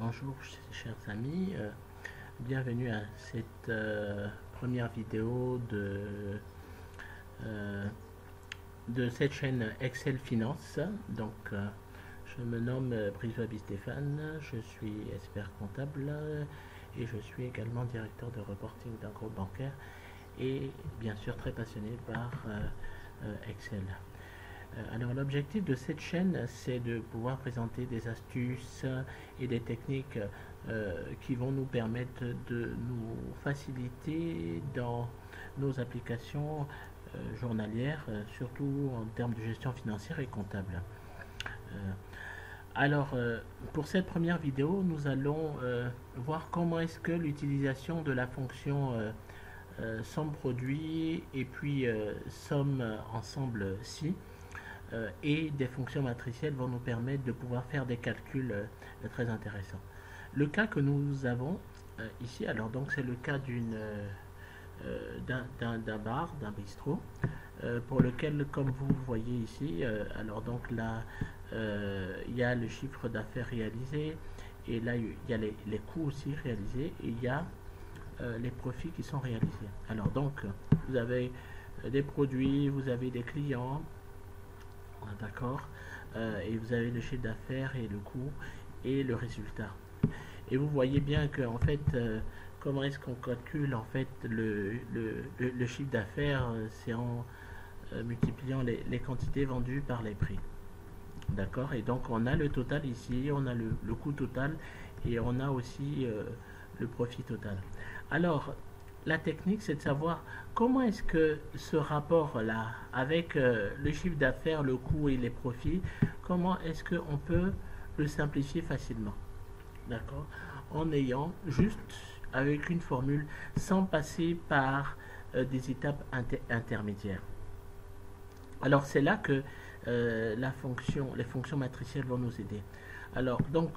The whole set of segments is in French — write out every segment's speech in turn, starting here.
Bonjour chers amis, bienvenue à cette première vidéo de cette chaîne Excel Finance. Donc je me nomme Brizoabi Stéphane, je suis expert comptable et je suis également directeur de reporting d'un groupe bancaire et bien sûr très passionné par Excel. Alors l'objectif de cette chaîne, c'est de pouvoir présenter des astuces et des techniques qui vont nous permettre de nous faciliter dans nos applications journalières, surtout en termes de gestion financière et comptable. Pour cette première vidéo, nous allons voir comment est-ce que l'utilisation de la fonction somme produit et puis somme ensemble si et des fonctions matricielles vont nous permettre de pouvoir faire des calculs très intéressants. Le cas que nous avons ici, alors donc c'est le cas d'un bar, d'un bistrot, pour lequel, comme vous voyez ici, alors donc là, il y a le chiffre d'affaires réalisé, et là il y a les coûts aussi réalisés, et il y a les profits qui sont réalisés. Alors donc, vous avez des produits, vous avez des clients, d'accord, et vous avez le chiffre d'affaires et le coût et le résultat. Et vous voyez bien que en fait, comment est-ce qu'on calcule en fait le chiffre d'affaires, c'est en multipliant les quantités vendues par les prix. D'accord, et donc on a le total ici, on a le coût total et on a aussi le profit total. Alors, la technique, c'est de savoir comment est-ce que ce rapport-là, avec le chiffre d'affaires, le coût et les profits, comment est-ce qu'on peut le simplifier facilement. D'accord, en ayant juste avec une formule sans passer par des étapes intermédiaires. Alors, c'est là que les fonctions matricielles vont nous aider. Alors, donc,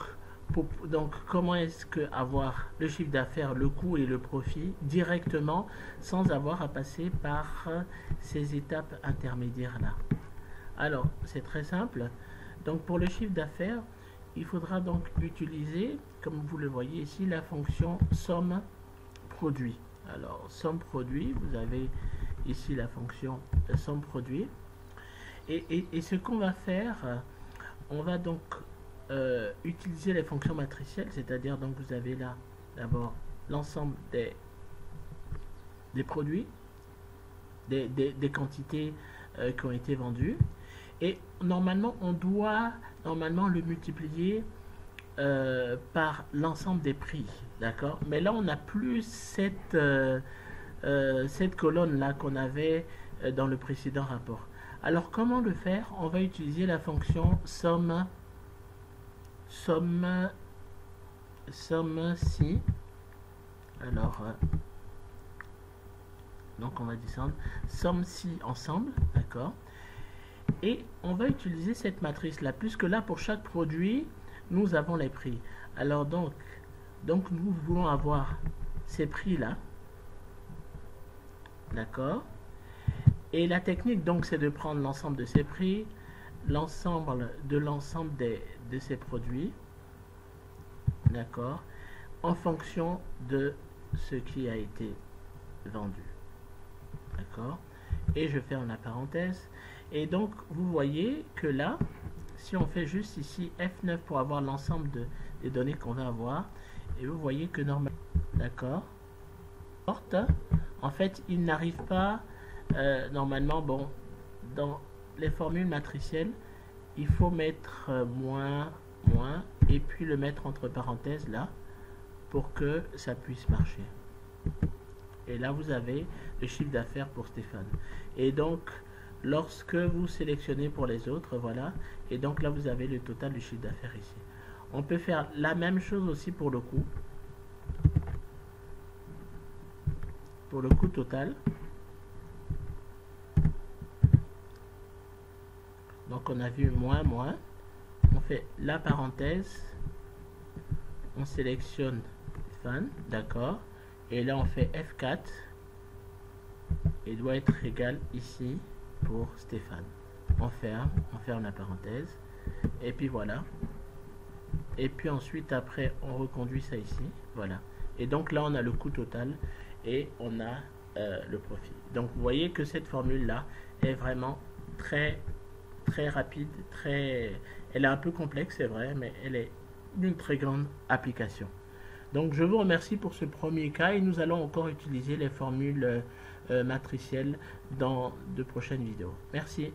comment est-ce que avoir le chiffre d'affaires, le coût et le profit directement sans avoir à passer par ces étapes intermédiaires là? Alors, c'est très simple. Donc, pour le chiffre d'affaires, il faudra donc utiliser, comme vous le voyez ici, la fonction somme produit. Alors, somme produit, vous avez ici la fonction somme produit. Et ce qu'on va faire, on va donc utiliser les fonctions matricielles, c'est-à-dire donc vous avez là d'abord l'ensemble des produits, des quantités qui ont été vendues, et normalement on doit le multiplier par l'ensemble des prix, d'accord, mais là on n'a plus cette colonne là qu'on avait dans le précédent rapport. Alors comment le faire? On va utiliser la fonction somme si. Alors donc on va descendre somme si ensemble, d'accord, et on va utiliser cette matrice là, puisque là pour chaque produit nous avons les prix. Alors donc nous voulons avoir ces prix là, d'accord, et la technique donc c'est de prendre l'ensemble de ces prix, l'ensemble de ces produits, d'accord, en fonction de ce qui a été vendu, d'accord, et je ferme la parenthèse. Et donc vous voyez que là, si on fait juste ici F9 pour avoir l'ensemble des données qu'on va avoir, et vous voyez que normalement, d'accord, en fait il n'arrive pas normalement, bon, dans les formules matricielles, il faut mettre moins, et puis le mettre entre parenthèses là, pour que ça puisse marcher. Et là, vous avez le chiffre d'affaires pour Stéphane. Et donc, lorsque vous sélectionnez pour les autres, voilà, et donc là, vous avez le total du chiffre d'affaires ici. On peut faire la même chose aussi pour le coût. Pour le coût total. Donc on a vu moins, on fait la parenthèse, on sélectionne Stéphane, d'accord, et là on fait F4, et doit être égal ici pour Stéphane. On ferme la parenthèse, et puis voilà, et puis ensuite après on reconduit ça ici, voilà. Et donc là on a le coût total et on a le profit. Donc vous voyez que cette formule là est vraiment très rapide, elle est un peu complexe c'est vrai, mais elle est d'une très grande application. Donc je vous remercie pour ce premier cas et nous allons encore utiliser les formules matricielles dans de prochaines vidéos. Merci.